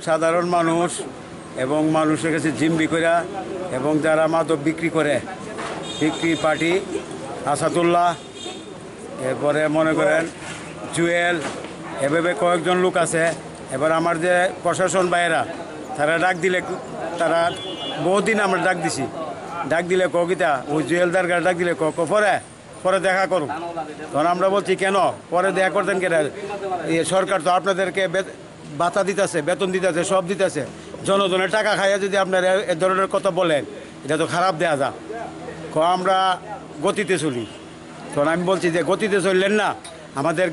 সাধারণ মানুষ এবং মানুষের কাছে জিম্বি করা এবং যারা মাদক বিক্রি করে বিক্রি পার্টি আসাদুল্লাহ, এরপরে মনে করেন জুয়েল, এভাবে কয়েকজন লোক আছে। এবার আমার যে প্রশাসন বাইরা তারা ডাক দিলে, তারা বহুদিন আমরা ডাক দিলে কিতা ওই জুয়েলদার গাড়ি ডাক দিলে পরে পরে দেখা করুন। তখন আমরা বলছি কেন পরে দেখা করতেন কেন? সরকার তো আপনাদেরকে ভাতা দিতেছে, বেতন দিতেছে, সব দিতেছে। জনগণের টাকা খাইয়া যদি আপনারা এ ধরনের কথা বলেন, এটা তো খারাপ দেয়া যা। আমরা গতিতে চলি। তখন আমি বলছি যে গতিতে চললেন না, আমাদের